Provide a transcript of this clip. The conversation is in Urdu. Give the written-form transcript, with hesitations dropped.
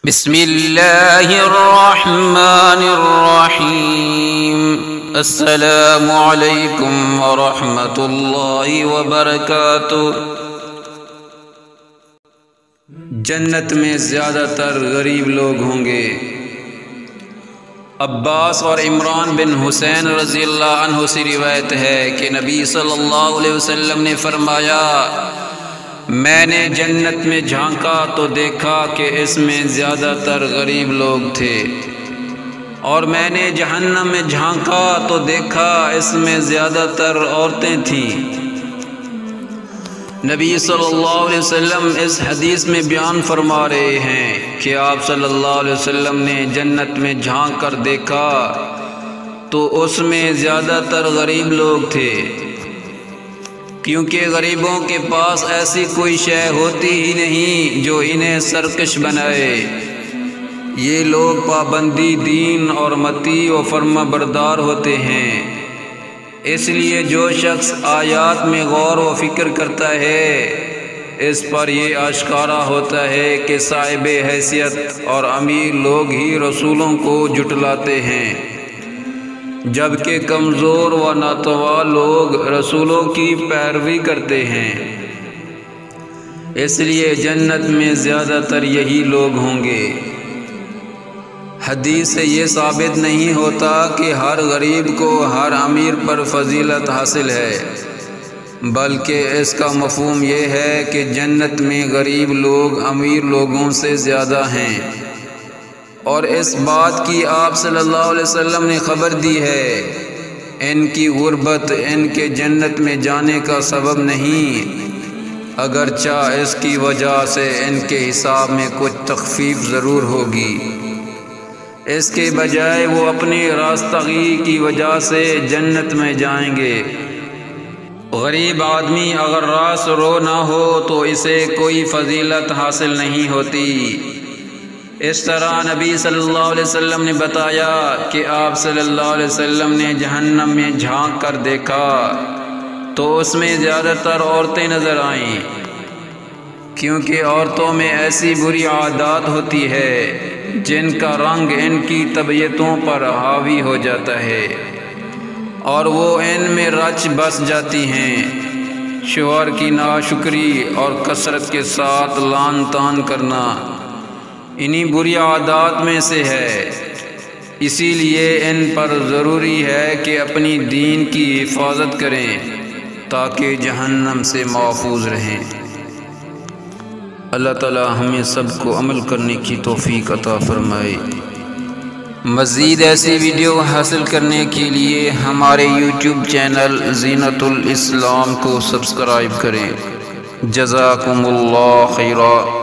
بسم اللہ الرحمن الرحیم۔ السلام علیکم ورحمۃ اللہ وبرکاتہ۔ جنت میں زیادہ تر غریب لوگ ہوں گے۔ عباس اور عمران بن حسین رضی اللہ عنہ سے روایت ہے کہ نبی صلی اللہ علیہ وسلم نے فرمایا، میں نے جنت میں جھانکا تو دیکھا کہ اس میں زیادہ تر غریب لوگ تھے، اور میں نے جہنم میں جھانکا تو دیکھا اس میں زیادہ تر عورتیں تھیں۔ نبی صلی اللہ علیہ وسلم اس حدیث میں بیان فرما رہے ہیں کہ آپ صلی اللہ علیہ وسلم نے جنت میں جھانک کر دیکھا تو اس میں زیادہ تر غریب لوگ تھے، کیونکہ غریبوں کے پاس ایسی کوئی شے ہوتی ہی نہیں جو انہیں سرکش بنائے۔ یہ لوگ پابندی دین اور مطیع و فرما بردار ہوتے ہیں، اس لیے جو شخص آیات میں غور و فکر کرتا ہے اس پر یہ آشکارا ہوتا ہے کہ صاحب حیثیت اور امیر لوگ ہی رسولوں کو جھٹلاتے ہیں، جبکہ کمزور و ناتواں لوگ رسولوں کی پیروی کرتے ہیں۔ اس لیے جنت میں زیادہ تر یہی لوگ ہوں گے۔ حدیث سے یہ ثابت نہیں ہوتا کہ ہر غریب کو ہر امیر پر فضیلت حاصل ہے، بلکہ اس کا مفہوم یہ ہے کہ جنت میں غریب لوگ امیر لوگوں سے زیادہ ہیں، اور اس بات کی آپ صلی اللہ علیہ وسلم نے خبر دی ہے۔ ان کی غربت ان کے جنت میں جانے کا سبب نہیں، اگرچہ اس کی وجہ سے ان کے حساب میں کچھ تخفیف ضرور ہوگی، اس کے بجائے وہ اپنی راستگی کی وجہ سے جنت میں جائیں گے۔ غریب آدمی اگر راست رو نہ ہو تو اسے کوئی فضیلت حاصل نہیں ہوتی۔ اس طرح نبی صلی اللہ علیہ وسلم نے بتایا کہ آپ صلی اللہ علیہ وسلم نے جہنم میں جھانک کر دیکھا تو اس میں زیادہ تر عورتیں نظر آئیں، کیونکہ عورتوں میں ایسی بری عادات ہوتی ہے جن کا رنگ ان کی طبیعتوں پر حاوی ہو جاتا ہے اور وہ ان میں رچ بس جاتی ہیں۔ شوہر کی ناشکری اور کثرت کے ساتھ لعن طعن کرنا انہی بری عادات میں سے ہے، اسی لیے ان پر ضروری ہے کہ اپنی دین کی حفاظت کریں تاکہ جہنم سے محفوظ رہیں۔ اللہ تعالی ہمیں سب کو عمل کرنے کی توفیق عطا فرمائے۔ مزید ایسی ویڈیو حاصل کرنے کے لیے ہمارے یوٹیوب چینل زینت الاسلام کو سبسکرائب کریں۔ جزاکم اللہ خیرا۔